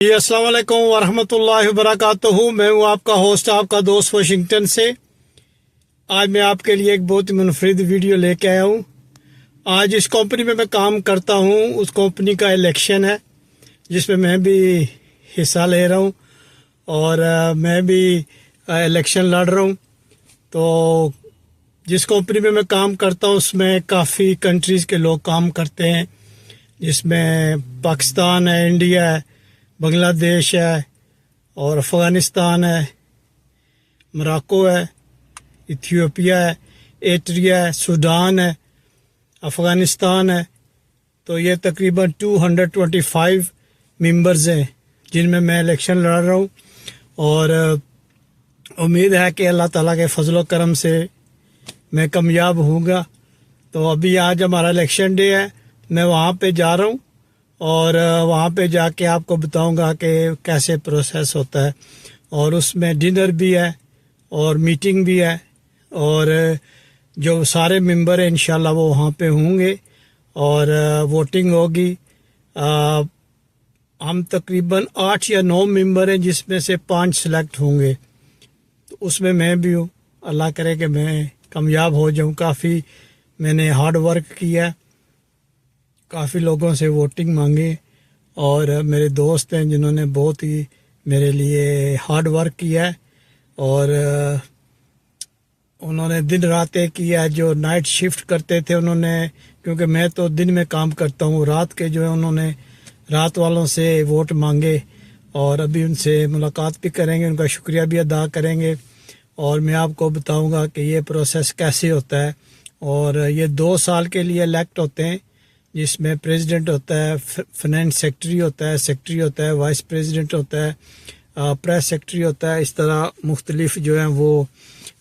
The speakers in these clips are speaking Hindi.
जी अस्सलाम वालेकुम वरहमतुल्लाहि वबरकातुहू। मैं हूँ आपका होस्ट, आपका दोस्त वाशिंगटन से। आज मैं आपके लिए एक बहुत ही मुनफरिद वीडियो लेके आया हूँ। आज इस कंपनी में मैं काम करता हूँ, उस कंपनी का इलेक्शन है जिसमें मैं भी हिस्सा ले रहा हूँ और मैं भी इलेक्शन लड़ रहा हूँ। तो जिस कंपनी में मैं काम करता हूँ उसमें काफ़ी कंट्रीज़ के लोग काम करते हैं, जिसमें पाकिस्तान है, इंडिया है, बांग्लादेश है और अफ़गानिस्तान है, मोरक्को है, इथियोपिया है, एरिट्रिया है, सूडान है, अफ़गानिस्तान है। तो ये तकरीबन 225 मेंबर्स हैं जिनमें मैं इलेक्शन लड़ रहा हूँ और उम्मीद है कि अल्लाह ताला के फजल करम से मैं कामयाब होऊंगा। तो अभी आज हमारा इलेक्शन डे है, मैं वहाँ पे जा रहा हूँ और वहाँ पे जाके आपको बताऊंगा कि कैसे प्रोसेस होता है। और उसमें डिनर भी है और मीटिंग भी है और जो सारे मेंबर हैं इंशाल्लाह वो वहाँ पे होंगे और वोटिंग होगी। हम तकरीबन 8 या 9 मेंबर हैं जिसमें से 5 सेलेक्ट होंगे, तो उसमें मैं भी हूँ। अल्लाह करे कि मैं कामयाब हो जाऊँ। काफ़ी मैंने हार्ड वर्क किया, काफ़ी लोगों से वोटिंग मांगी और मेरे दोस्त हैं जिन्होंने बहुत ही मेरे लिए हार्ड वर्क किया है और उन्होंने दिन रात एक किया है। जो नाइट शिफ्ट करते थे उन्होंने, क्योंकि मैं तो दिन में काम करता हूँ, रात के जो है उन्होंने रात वालों से वोट मांगे और अभी उनसे मुलाकात भी करेंगे, उनका शुक्रिया भी अदा करेंगे और मैं आपको बताऊंगा कि ये प्रोसेस कैसे होता है। और ये 2 साल के लिए इलेक्ट होते हैं, जिसमें प्रेसिडेंट होता है, फाइनेंस सेक्रेटरी होता है, सेक्रेटरी होता है, वाइस प्रेसिडेंट होता है, प्रेस सेक्रेटरी होता है। इस तरह मुख्तलिफ जो हैं वो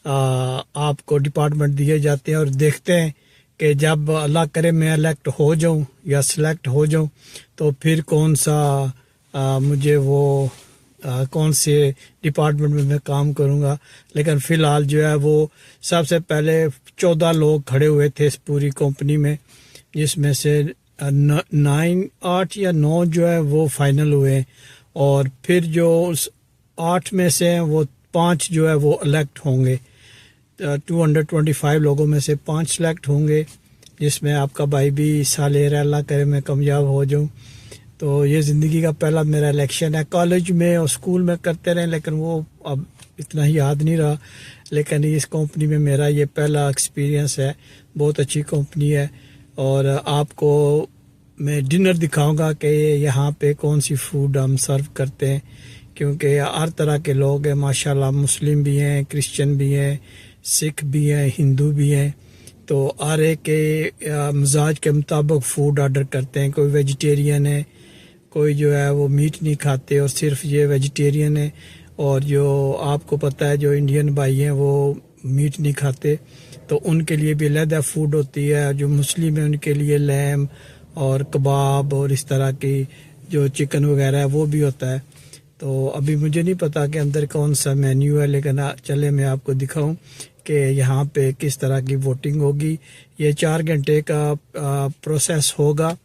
आपको डिपार्टमेंट दिए जाते हैं और देखते हैं कि जब अल्लाह करे मैं इलेक्ट हो जाऊं या सिलेक्ट हो जाऊं तो फिर कौन सा मुझे वो कौन से डिपार्टमेंट में मैं काम करूंगा। लेकिन फ़िलहाल जो है वो सबसे पहले 14 लोग खड़े हुए थे इस पूरी कंपनी में, जिसमें से 8 या 9 जो है वो फाइनल हुए और फिर जो उस 8 में से हैं वो 5 जो है वो इलेक्ट होंगे। 225 लोगों में से 5 सेलेक्ट होंगे, जिसमें आपका भाई भी हिस्सा ले रहा है। अल्लाह करे मैं कामयाब हो जाऊं। तो ये ज़िंदगी का पहला मेरा इलेक्शन है। कॉलेज में और स्कूल में करते रहे लेकिन वो अब इतना ही याद नहीं रहा, लेकिन इस कंपनी में मेरा ये पहला एक्सपीरियंस है। बहुत अच्छी कंपनी है और आपको मैं डिनर दिखाऊंगा कि यहाँ पे कौन सी फूड हम सर्व करते हैं, क्योंकि हर तरह के लोग हैं माशाल्लाह। मुस्लिम भी हैं, क्रिश्चियन भी हैं, सिख भी हैं, हिंदू भी हैं। तो हर एक के मिजाज के मुताबिक फ़ूड ऑर्डर करते हैं। कोई वेजिटेरियन है, कोई जो है वो मीट नहीं खाते और सिर्फ ये वेजिटेरियन है। और जो आपको पता है जो इंडियन भाई हैं वो मीट नहीं खाते, तो उनके लिए भी अलग फूड होती है। जो मुस्लिम है उनके लिए लैम और कबाब और इस तरह की जो चिकन वगैरह है वो भी होता है। तो अभी मुझे नहीं पता कि अंदर कौन सा मेन्यू है, लेकिन चले मैं आपको दिखाऊं कि यहाँ पे किस तरह की वोटिंग होगी। ये 4 घंटे का प्रोसेस होगा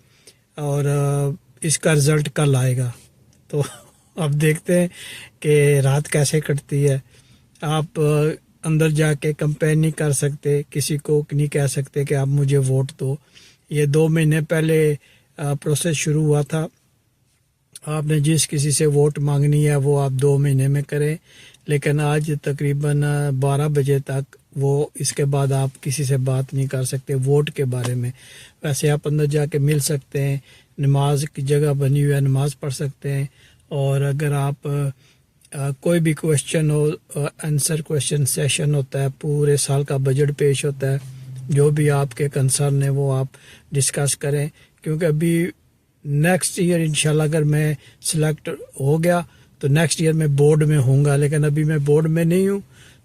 और इसका रिज़ल्ट कल आएगा। तो अब देखते हैं कि रात कैसे कटती है। आप अंदर जाके कंपेन नहीं कर सकते, किसी को नहीं कह सकते कि आप मुझे वोट दो। ये 2 महीने पहले प्रोसेस शुरू हुआ था। आपने जिस किसी से वोट मांगनी है वो आप 2 महीने में करें, लेकिन आज तकरीबन 12 बजे तक वो, इसके बाद आप किसी से बात नहीं कर सकते वोट के बारे में। वैसे आप अंदर जाके मिल सकते हैं, नमाज की जगह बनी हुई है, नमाज पढ़ सकते हैं। और अगर आप कोई भी क्वेश्चन हो, आंसर क्वेश्चन सेशन होता है, पूरे साल का बजट पेश होता है, जो भी आपके कंसर्न है वो आप डिस्कस करें। क्योंकि अभी नेक्स्ट ईयर इंशाल्लाह अगर मैं सिलेक्ट हो गया तो नेक्स्ट ईयर मैं बोर्ड में होऊंगा, लेकिन अभी मैं बोर्ड में नहीं हूँ।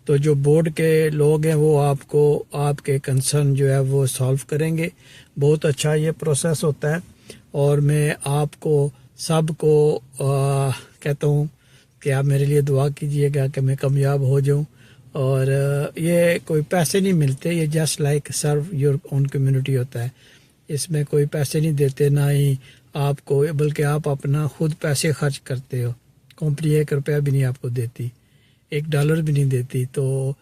तो जो बोर्ड के लोग हैं वो आपको आपके कंसर्न जो है वो सॉल्व करेंगे। बहुत अच्छा ये प्रोसेस होता है और मैं आपको सबको कहता हूँ कि आप मेरे लिए दुआ कीजिएगा कि मैं कामयाब हो जाऊँ। और ये कोई पैसे नहीं मिलते, ये just like serve your own community होता है। इसमें कोई पैसे नहीं देते, ना ही आपको, बल्कि आप अपना खुद पैसे खर्च करते हो। कंपनी 1 रुपया भी नहीं आपको देती, $1 भी नहीं देती। तो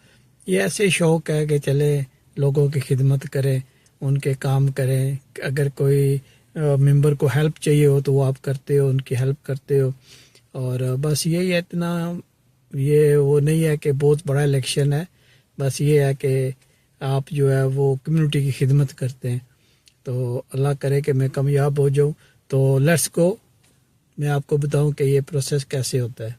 ये ऐसे शौक़ है कि चले लोगों की खिदमत करें, उनके काम करें। अगर कोई मेंबर को हेल्प चाहिए हो तो वो आप करते हो, उनकी हेल्प करते हो। और बस यही है, इतना ये वो नहीं है कि बहुत बड़ा इलेक्शन है, बस ये है कि आप जो है वो कम्युनिटी की खिदमत करते हैं। तो अल्लाह करे कि मैं कामयाब हो जाऊँ। तो लेट्स गो, मैं आपको बताऊं कि ये प्रोसेस कैसे होता है।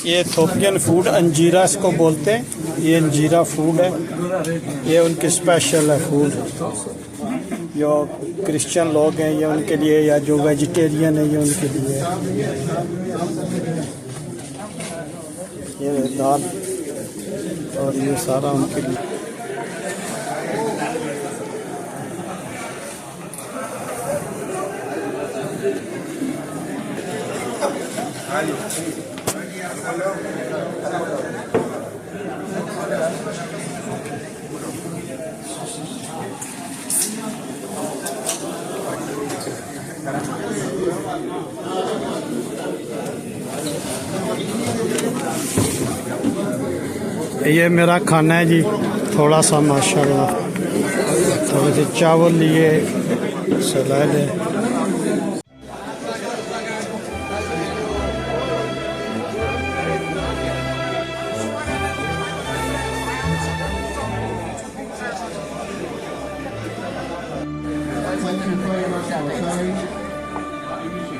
ये इथोपियन फूड अंजीरा इसको बोलते हैं, ये अंजीरा फूड है, ये उनके स्पेशल है फूड। जो क्रिश्चियन लोग हैं ये उनके लिए, या जो वेजिटेरियन है ये उनके लिए। ये दाल और ये सारा उनके लिए। ये मेरा खाना है जी, थोड़ा सा माशाल्लाह, थोड़े से चावल लिए, सलाद है।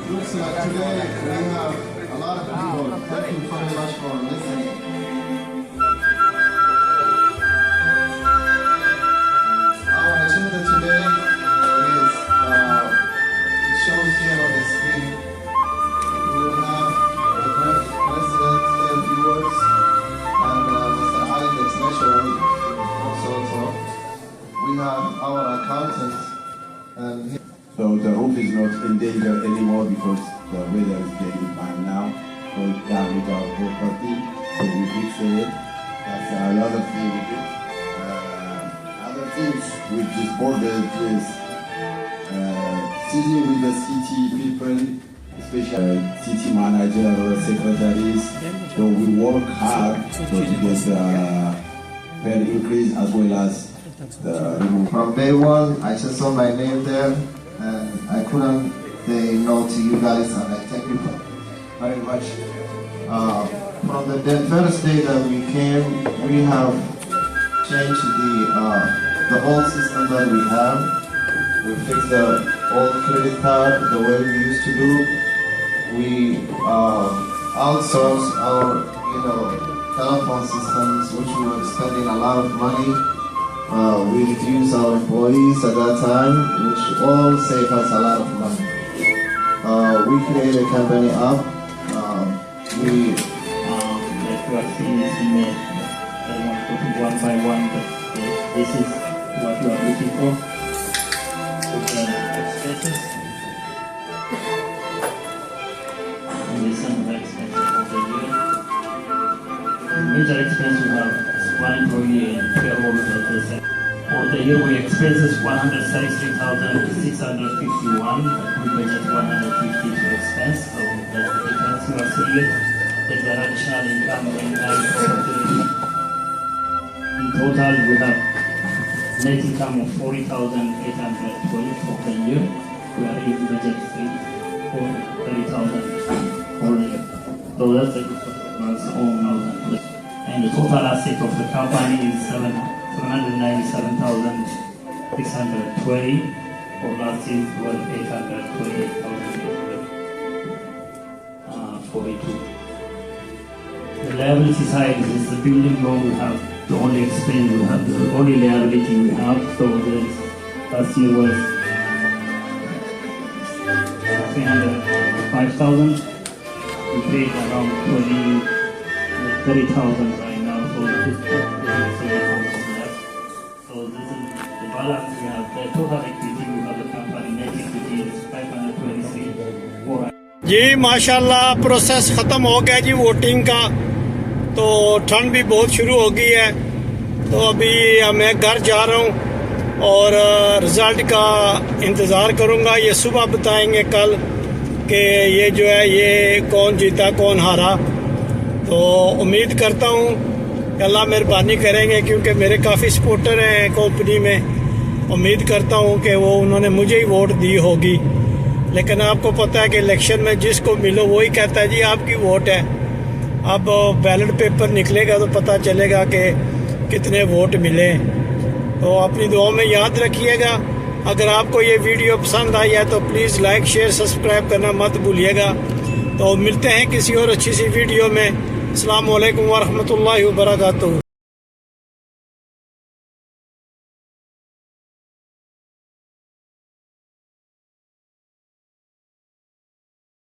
Looks like today we have a lot of people. Thank you very much for listening. Our agenda today is, it shows here on the screen. We will have the President say a few words, and Mr. Ali the Treasurer also. We have our accountant, and so the roof is not in danger anymore because the weather is getting bad now. So it's damaged our property, so we fixed it. That's another thing we did. Other things with this border is sitting with the city people, especially city manager or secretaries. So we work hard to get the fair increase as well as the removal. from day one, I just saw my name there, and I couldn't say no to you guys, and I thank you very much. From the first day that we came, we have changed the old system that we have. We fixed the old credit card the way we used to do. We outsourced our, telephone systems, which we were spending a lot of money. We reduced our employees at that time, which all saved us a lot of money. We created a company up. We like you are seeing this image, I want to put one by one, but this is what you are looking for. Okay, expenses. And this is some of the expenses of the year. The major expense we have is one employee and payroll of the sector. For the year we expenses 133,651, we budget 150 to expense, so that's the difference you are seeing. There's an additional income and property. In total we have net income of 40,820 for the year. We are able to budget for 30,000 for the year. So that's the performance on and the total asset of the company is 797,620. For last year was 828,000. 42. The liability side is the building loan we have, the only expense we have, the only liability we have. So last year was 305,000. We paid around 30,000 right now. So this is left. So this is the balance we have. The total equity we have the company net equity is 523. जी माशाल्लाह प्रोसेस ख़त्म हो गया जी वोटिंग का। तो ठंड भी बहुत शुरू हो गई है, तो अभी मैं घर जा रहा हूँ और रिज़ल्ट का इंतज़ार करूँगा। ये सुबह बताएंगे कल कि ये जो है ये कौन जीता कौन हारा। तो उम्मीद करता हूँ कि अल्लाह मेहरबानी करेंगे, क्योंकि मेरे काफ़ी सपोर्टर हैं कंपनी में। उम्मीद करता हूँ कि वो उन्होंने मुझे ही वोट दी होगी। लेकिन आपको पता है कि इलेक्शन में जिसको मिलो वही कहता है जी आपकी वोट है। अब बैलेट पेपर निकलेगा तो पता चलेगा कि कितने वोट मिले। तो अपनी दुआओं में याद रखिएगा। अगर आपको ये वीडियो पसंद आई है तो प्लीज़ लाइक शेयर सब्सक्राइब करना मत भूलिएगा। तो मिलते हैं किसी और अच्छी सी वीडियो में। अस्सलाम वालेकुम वरहमतुल्लाहि वबरकातुहू।